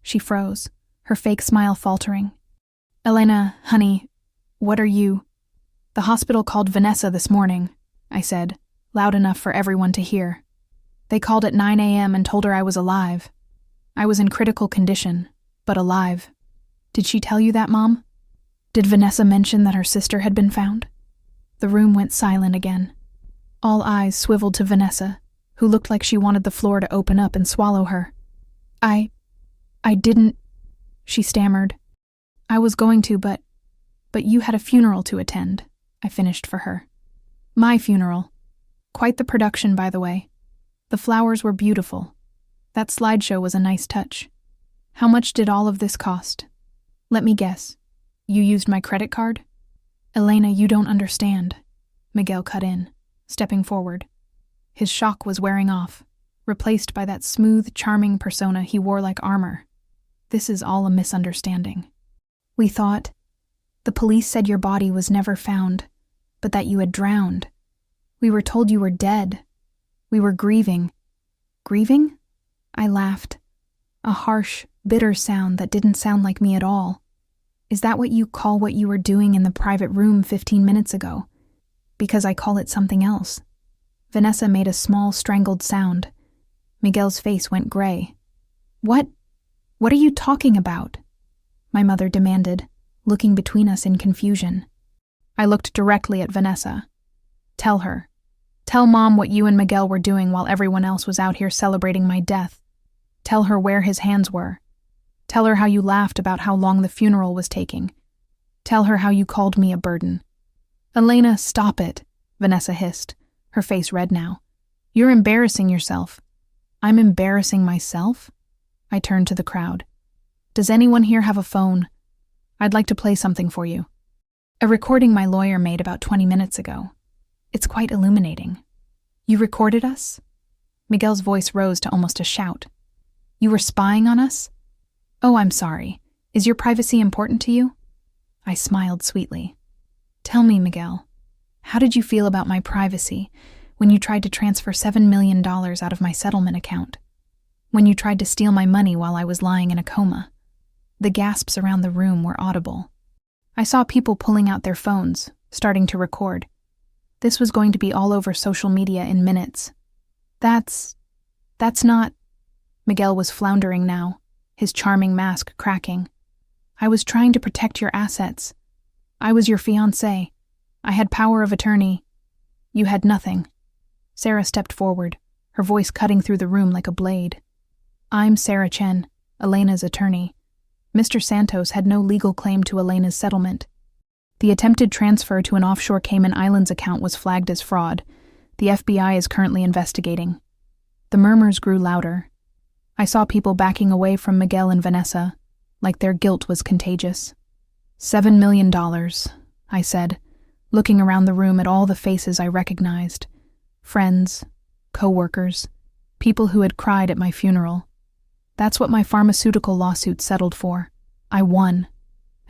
She froze, her fake smile faltering. Elena, honey, what are you? The hospital called Vanessa this morning, I said, loud enough for everyone to hear. They called at 9 a.m. and told her I was alive. I was in critical condition, but alive. Did she tell you that, Mom? Did Vanessa mention that her sister had been found? The room went silent again. All eyes swiveled to Vanessa, who looked like she wanted the floor to open up and swallow her. I didn't, she stammered. I was going to, but you had a funeral to attend, I finished for her. My funeral. Quite the production, by the way. The flowers were beautiful. That slideshow was a nice touch. How much did all of this cost? Let me guess. You used my credit card? Elena, you don't understand. Miguel cut in, stepping forward. His shock was wearing off, replaced by that smooth, charming persona he wore like armor. This is all a misunderstanding. We thought. The police said your body was never found, but that you had drowned. We were told you were dead. We were grieving, Grieving? I laughed. A harsh, bitter sound that didn't sound like me at all. Is that what you call what you were doing in the private room 15 minutes ago? Because I call it something else. Vanessa made a small, strangled sound. Miguel's face went gray. What are you talking about? My mother demanded, looking between us in confusion. I looked directly at Vanessa. Tell her. Tell Mom what you and Miguel were doing while everyone else was out here celebrating my death. Tell her where his hands were. Tell her how you laughed about how long the funeral was taking. Tell her how you called me a burden. Elena, stop it, Vanessa hissed, her face red now. You're embarrassing yourself. I'm embarrassing myself? I turned to the crowd. Does anyone here have a phone? I'd like to play something for you. A recording my lawyer made about 20 minutes ago. It's quite illuminating. You recorded us? Miguel's voice rose to almost a shout. You were spying on us? Oh, I'm sorry. Is your privacy important to you? I smiled sweetly. Tell me, Miguel, how did you feel about my privacy when you tried to transfer $7 million out of my settlement account? When you tried to steal my money while I was lying in a coma? The gasps around the room were audible. I saw people pulling out their phones, starting to record. This was going to be all over social media in minutes. That's not... Miguel was floundering now, his charming mask cracking. I was trying to protect your assets. I was your fiancé. I had power of attorney. You had nothing. Sarah stepped forward, her voice cutting through the room like a blade. I'm Sarah Chen, Elena's attorney. Mr. Santos had no legal claim to Elena's settlement. The attempted transfer to an offshore Cayman Islands account was flagged as fraud. The FBI is currently investigating. The murmurs grew louder. I saw people backing away from Miguel and Vanessa, like their guilt was contagious. $7 million, I said, looking around the room at all the faces I recognized. Friends, co-workers, people who had cried at my funeral. That's what my pharmaceutical lawsuit settled for. I won.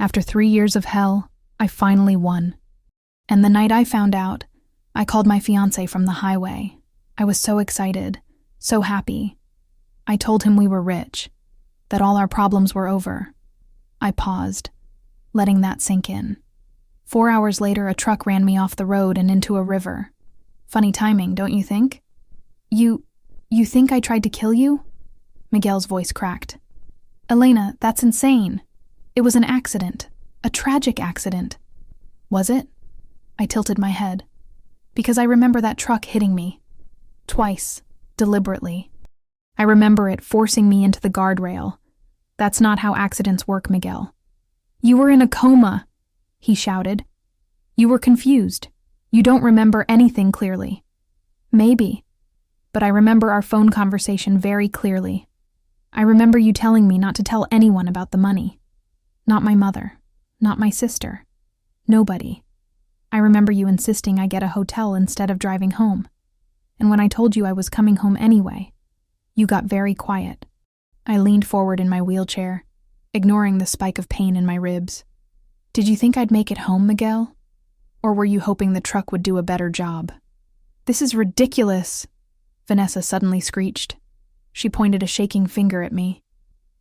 After 3 years of hell, I finally won. And the night I found out, I called my fiancé from the highway. I was so excited, so happy. I told him we were rich, that all our problems were over. I paused, letting that sink in. 4 hours later, a truck ran me off the road and into a river. Funny timing, don't you think? You think I tried to kill you? Miguel's voice cracked. Elena, that's insane. It was an accident, a tragic accident. Was it? I tilted my head. Because I remember that truck hitting me. Twice, deliberately. I remember it forcing me into the guardrail. That's not how accidents work, Miguel. You were in a coma, he shouted. You were confused. You don't remember anything clearly. Maybe, but I remember our phone conversation very clearly. I remember you telling me not to tell anyone about the money. Not my mother, not my sister, nobody. I remember you insisting I get a hotel instead of driving home. And when I told you I was coming home anyway, you got very quiet. I leaned forward in my wheelchair, ignoring the spike of pain in my ribs. Did you think I'd make it home, Miguel? Or were you hoping the truck would do a better job? This is ridiculous, Vanessa suddenly screeched. She pointed a shaking finger at me.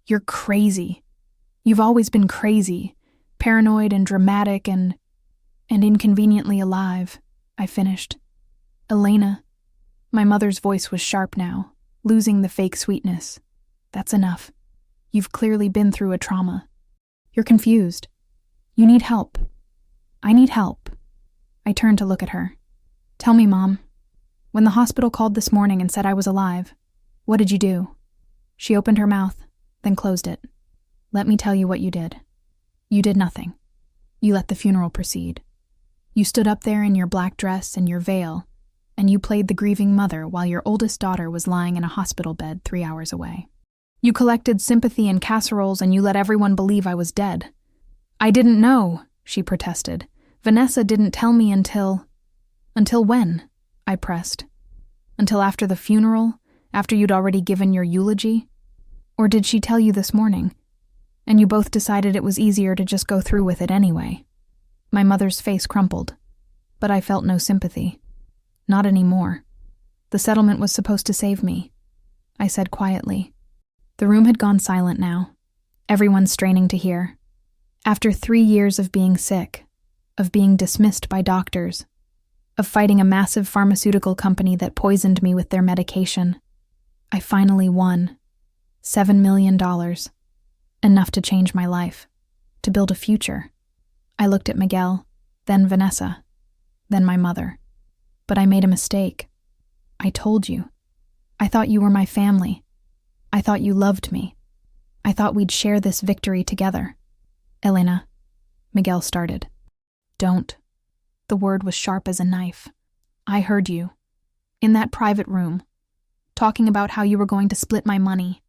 You're crazy. You've always been crazy, paranoid and dramatic and inconveniently alive, I finished. Elena. My mother's voice was sharp now, losing the fake sweetness. That's enough. You've clearly been through a trauma. You're confused. You need help. I need help. I turned to look at her. Tell me, Mom. When the hospital called this morning and said I was alive, what did you do? She opened her mouth, then closed it. Let me tell you what you did. You did nothing. You let the funeral proceed. You stood up there in your black dress and your veil, and you played the grieving mother while your oldest daughter was lying in a hospital bed 3 hours away. You collected sympathy in casseroles and you let everyone believe I was dead. I didn't know, she protested. Vanessa didn't tell me until... Until when? I pressed. Until after the funeral? After you'd already given your eulogy? Or did she tell you this morning? And you both decided it was easier to just go through with it anyway. My mother's face crumpled, but I felt no sympathy. Not anymore. The settlement was supposed to save me. I said quietly. The room had gone silent now, everyone straining to hear. After 3 years of being sick, of being dismissed by doctors, of fighting a massive pharmaceutical company that poisoned me with their medication, I finally won. $7 million. Enough to change my life, to build a future. I looked at Miguel, then Vanessa, then my mother. But I made a mistake. I told you. I thought you were my family. I thought you loved me. I thought we'd share this victory together. Elena, Miguel started. Don't. The word was sharp as a knife. I heard you. In that private room. Talking about how you were going to split my money.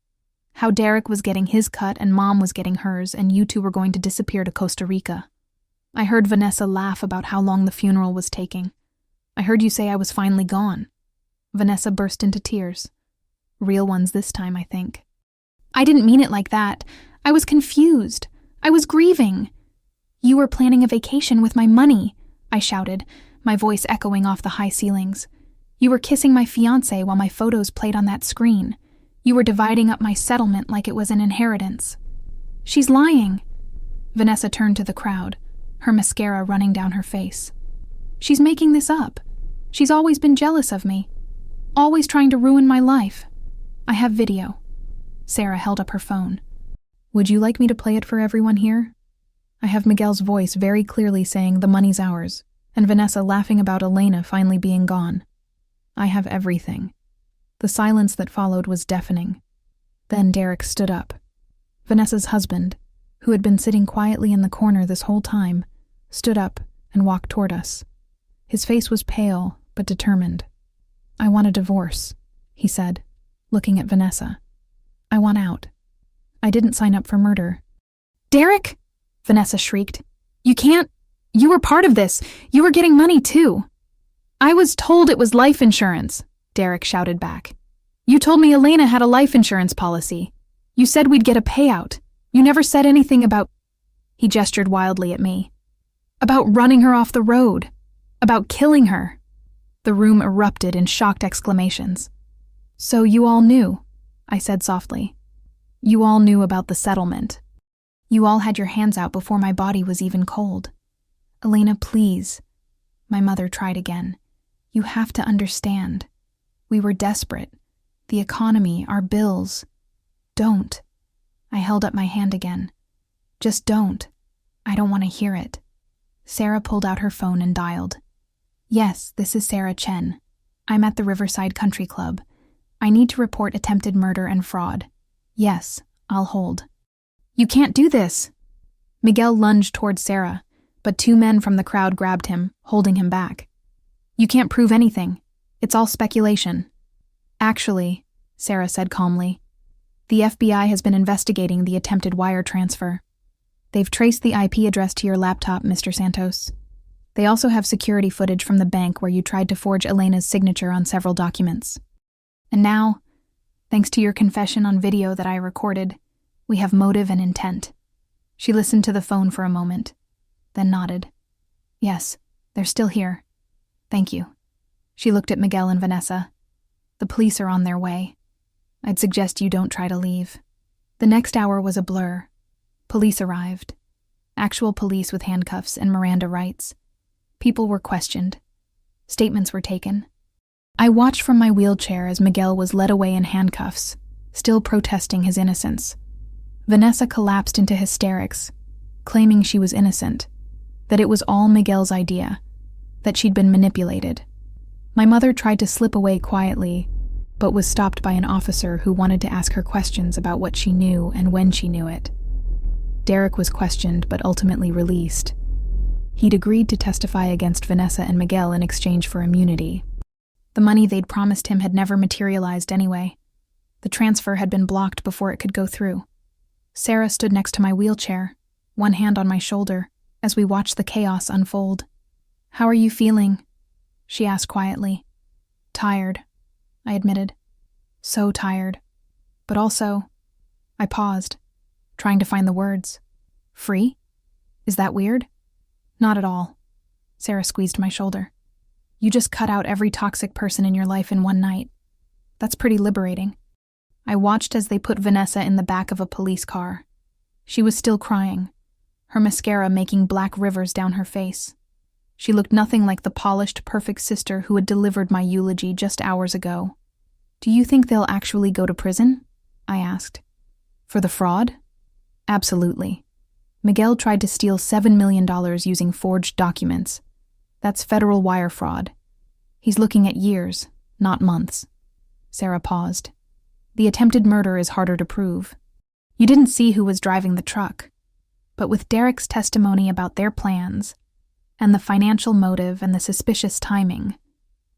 How Derek was getting his cut and Mom was getting hers, and you two were going to disappear to Costa Rica. I heard Vanessa laugh about how long the funeral was taking. I heard you say I was finally gone. Vanessa burst into tears. Real ones this time, I think. I didn't mean it like that. I was confused. I was grieving. You were planning a vacation with my money, I shouted, my voice echoing off the high ceilings. You were kissing my fiancé while my photos played on that screen. You were dividing up my settlement like it was an inheritance. She's lying. Vanessa turned to the crowd, her mascara running down her face. She's making this up. She's always been jealous of me. Always trying to ruin my life. I have video. Sarah held up her phone. Would you like me to play it for everyone here? I have Miguel's voice very clearly saying the money's ours, and Vanessa laughing about Elena finally being gone. I have everything. The silence that followed was deafening. Then Derek stood up. Vanessa's husband, who had been sitting quietly in the corner this whole time, stood up and walked toward us. His face was pale, but determined. I want a divorce, he said, looking at Vanessa. I want out. I didn't sign up for murder. Derek? Vanessa shrieked. You can't. You were part of this. You were getting money too. I was told it was life insurance, Derek shouted back. You told me Elena had a life insurance policy. You said we'd get a payout. You never said anything about... He gestured wildly at me. About running her off the road. About killing her. The room erupted in shocked exclamations. So you all knew, I said softly. You all knew about the settlement. You all had your hands out before my body was even cold. Elena, please. My mother tried again. You have to understand. We were desperate. The economy, our bills. Don't. I held up my hand again. Just don't. I don't want to hear it. Sarah pulled out her phone and dialed. Yes, this is Sarah Chen. I'm at the Riverside Country Club. I need to report attempted murder and fraud. Yes, I'll hold. You can't do this. Miguel lunged toward Sarah, but 2 men from the crowd grabbed him, holding him back. You can't prove anything. It's all speculation. Actually, Sarah said calmly, the FBI has been investigating the attempted wire transfer. They've traced the IP address to your laptop, Mr. Santos. They also have security footage from the bank where you tried to forge Elena's signature on several documents. And now, thanks to your confession on video that I recorded, we have motive and intent. She listened to the phone for a moment, then nodded. Yes, they're still here. Thank you. She looked at Miguel and Vanessa. The police are on their way. I'd suggest you don't try to leave. The next hour was a blur. Police arrived. Actual police with handcuffs and Miranda rights. People were questioned. Statements were taken. I watched from my wheelchair as Miguel was led away in handcuffs, still protesting his innocence. Vanessa collapsed into hysterics, claiming she was innocent, that it was all Miguel's idea, that she'd been manipulated. My mother tried to slip away quietly, but was stopped by an officer who wanted to ask her questions about what she knew and when she knew it. Derek was questioned but ultimately released. He'd agreed to testify against Vanessa and Miguel in exchange for immunity. The money they'd promised him had never materialized anyway. The transfer had been blocked before it could go through. Sarah stood next to my wheelchair, one hand on my shoulder, as we watched the chaos unfold. How are you feeling? She asked quietly. Tired, I admitted. So tired. But also, I paused, trying to find the words. Free? Is that weird? Not at all. Sarah squeezed my shoulder. You just cut out every toxic person in your life in one night. That's pretty liberating. I watched as they put Vanessa in the back of a police car. She was still crying, her mascara making black rivers down her face. She looked nothing like the polished, perfect sister who had delivered my eulogy just hours ago. "Do you think they'll actually go to prison?" I asked. "For the fraud?" "Absolutely. Miguel tried to steal $7 million using forged documents. That's federal wire fraud. He's looking at years, not months." Sarah paused. "The attempted murder is harder to prove. You didn't see who was driving the truck. But with Derek's testimony about their plans, and the financial motive and the suspicious timing,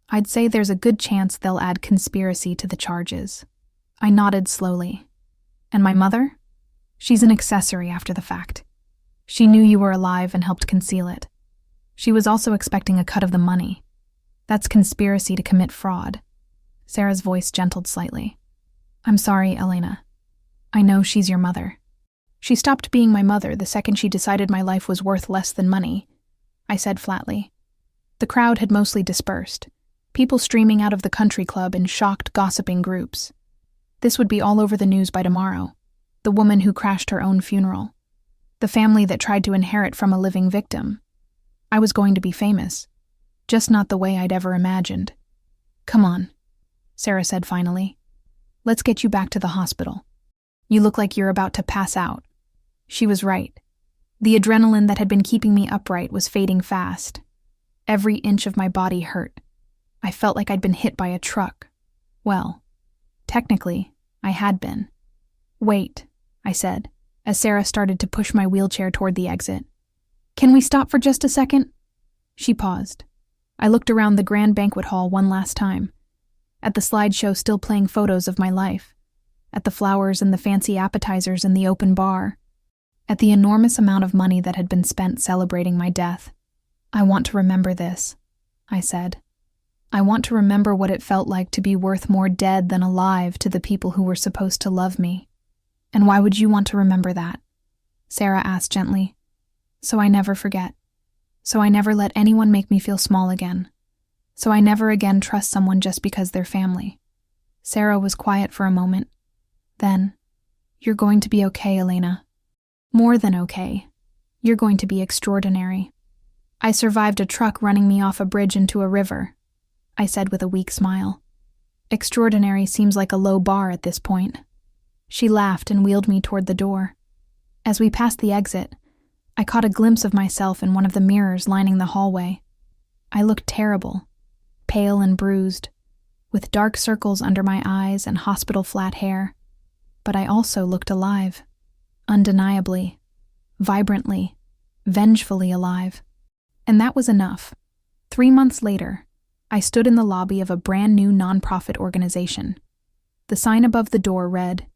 I'd say there's a good chance they'll add conspiracy to the charges." I nodded slowly. "And my mother? She's an accessory after the fact. She knew you were alive and helped conceal it. She was also expecting a cut of the money. That's conspiracy to commit fraud." Sarah's voice gentled slightly. "I'm sorry, Elena. I know she's your mother. She stopped being my mother the second she decided my life was worth less than money," I said flatly. The crowd had mostly dispersed, people streaming out of the country club in shocked, gossiping groups. This would be all over the news by tomorrow. The woman who crashed her own funeral. The family that tried to inherit from a living victim. I was going to be famous. Just not the way I'd ever imagined. "Come on," Sarah said finally. "Let's get you back to the hospital. You look like you're about to pass out." She was right. The adrenaline that had been keeping me upright was fading fast. Every inch of my body hurt. I felt like I'd been hit by a truck. Well, technically, I had been. "Wait," I said, as Sarah started to push my wheelchair toward the exit. "Can we stop for just a second?" She paused. I looked around the grand banquet hall one last time, at the slideshow still playing photos of my life, at the flowers and the fancy appetizers in the open bar, at the enormous amount of money that had been spent celebrating my death. "I want to remember this," I said. "I want to remember what it felt like to be worth more dead than alive to the people who were supposed to love me." "And why would you want to remember that?" Sarah asked gently. "So I never forget. So I never let anyone make me feel small again. So I never again trust someone just because they're family." Sarah was quiet for a moment. Then, "You're going to be okay, Elena. More than okay. You're going to be extraordinary. I survived a truck running me off a bridge into a river," I said with a weak smile. "Extraordinary seems like a low bar at this point." She laughed and wheeled me toward the door. As we passed the exit, I caught a glimpse of myself in one of the mirrors lining the hallway. I looked terrible, pale and bruised, with dark circles under my eyes and hospital flat hair. But I also looked alive, undeniably, vibrantly, vengefully alive. And that was enough. 3 months later, I stood in the lobby of a brand new nonprofit organization. The sign above the door read,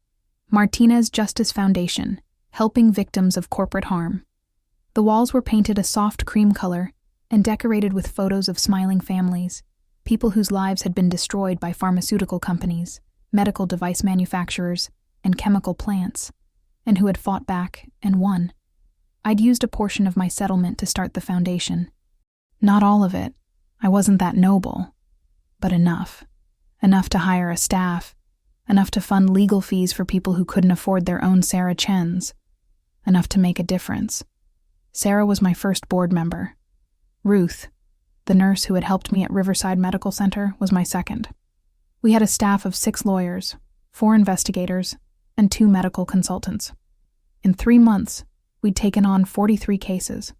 "Martinez Justice Foundation, helping victims of corporate harm." The walls were painted a soft cream color and decorated with photos of smiling families, people whose lives had been destroyed by pharmaceutical companies, medical device manufacturers, and chemical plants, and who had fought back and won. I'd used a portion of my settlement to start the foundation. Not all of it. I wasn't that noble. But enough. Enough to hire a staff. Enough to fund legal fees for people who couldn't afford their own Sarah Chens. Enough to make a difference. Sarah was my first board member. Ruth, the nurse who had helped me at Riverside Medical Center, was my second. We had a staff of 6 lawyers, 4 investigators, and 2 medical consultants. In 3 months, we'd taken on 43 cases.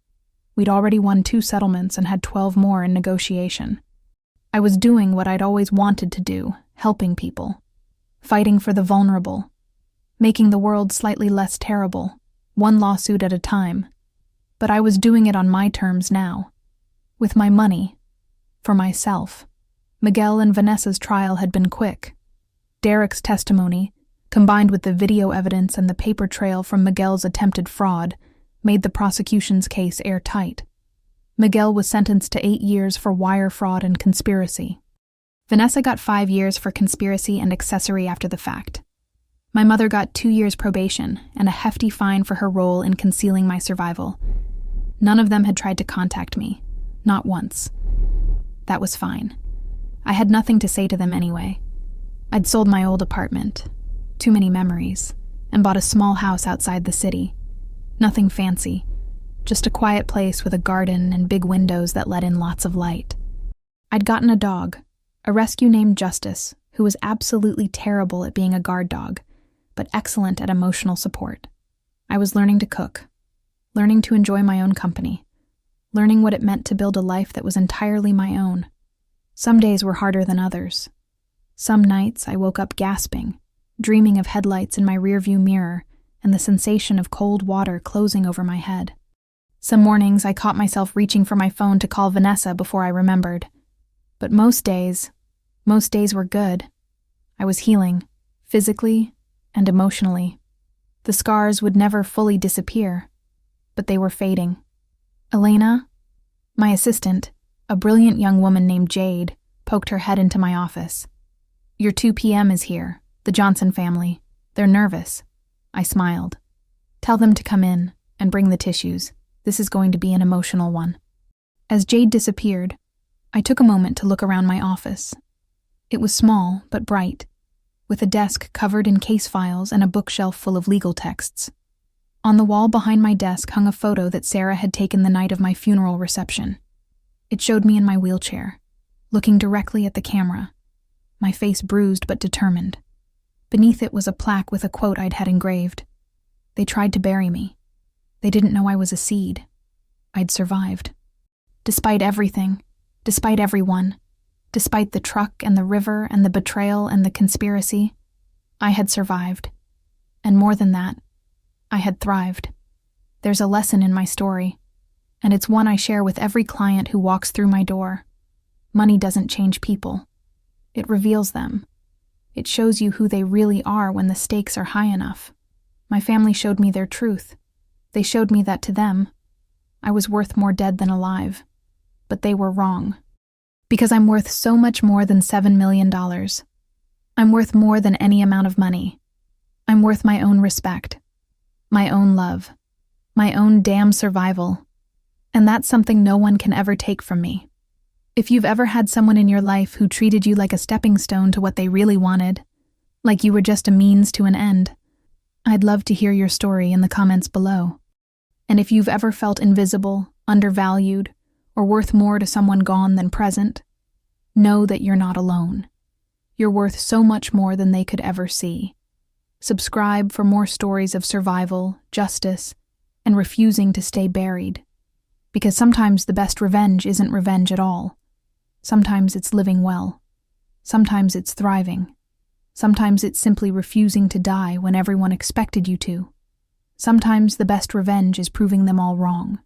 We'd already won 2 settlements and had 12 more in negotiation. I was doing what I'd always wanted to do, helping people. Fighting for the vulnerable. Making the world slightly less terrible, one lawsuit at a time. But I was doing it on my terms now. With my money. For myself. Miguel and Vanessa's trial had been quick. Derek's testimony, combined with the video evidence and the paper trail from Miguel's attempted fraud, made the prosecution's case airtight. Miguel was sentenced to 8 years for wire fraud and conspiracy. Vanessa got 5 years for conspiracy and accessory after the fact. My mother got 2 years probation and a hefty fine for her role in concealing my survival. None of them had tried to contact me. Not once. That was fine. I had nothing to say to them anyway. I'd sold my old apartment. too many memories, and bought a small house outside the city. Nothing fancy, just a quiet place with a garden and big windows that let in lots of light. I'd gotten a dog, a rescue named Justice, who was absolutely terrible at being a guard dog, but excellent at emotional support. I was learning to cook, learning to enjoy my own company, learning what it meant to build a life that was entirely my own. Some days were harder than others. Some nights I woke up gasping, dreaming of headlights in my rearview mirror and the sensation of cold water closing over my head. Some mornings I caught myself reaching for my phone to call Vanessa before I remembered. But most days were good. I was healing, physically and emotionally. The scars would never fully disappear, but they were fading. Elena, my assistant, a brilliant young woman named Jade, poked her head into my office. "Your 2 p.m. is here, the Johnson family. They're nervous." I smiled. "Tell them to come in and bring the tissues. This is going to be an emotional one." As Jade disappeared, I took a moment to look around my office. It was small but bright, with a desk covered in case files and a bookshelf full of legal texts. On the wall behind my desk hung a photo that Sarah had taken the night of my funeral reception. It showed me in my wheelchair, looking directly at the camera, my face bruised but determined. Beneath it was a plaque with a quote I'd had engraved. "They tried to bury me. They didn't know I was a seed. I'd survived. Despite everything, despite everyone, despite the truck and the river and the betrayal and the conspiracy, I had survived. And more than that, I had thrived. There's a lesson in my story, and it's one I share with every client who walks through my door. Money doesn't change people. It reveals them. It shows you who they really are when the stakes are high enough. My family showed me their truth. They showed me that to them, I was worth more dead than alive. But they were wrong. Because I'm worth so much more than $7 million. I'm worth more than any amount of money. I'm worth my own respect, my own love, my own damn survival. And that's something no one can ever take from me. If you've ever had someone in your life who treated you like a stepping stone to what they really wanted, like you were just a means to an end, I'd love to hear your story in the comments below. And if you've ever felt invisible, undervalued, or worth more to someone gone than present, know that you're not alone. You're worth so much more than they could ever see. Subscribe for more stories of survival, justice, and refusing to stay buried. Because sometimes the best revenge isn't revenge at all. Sometimes it's living well. Sometimes it's thriving. Sometimes it's simply refusing to die when everyone expected you to. Sometimes the best revenge is proving them all wrong.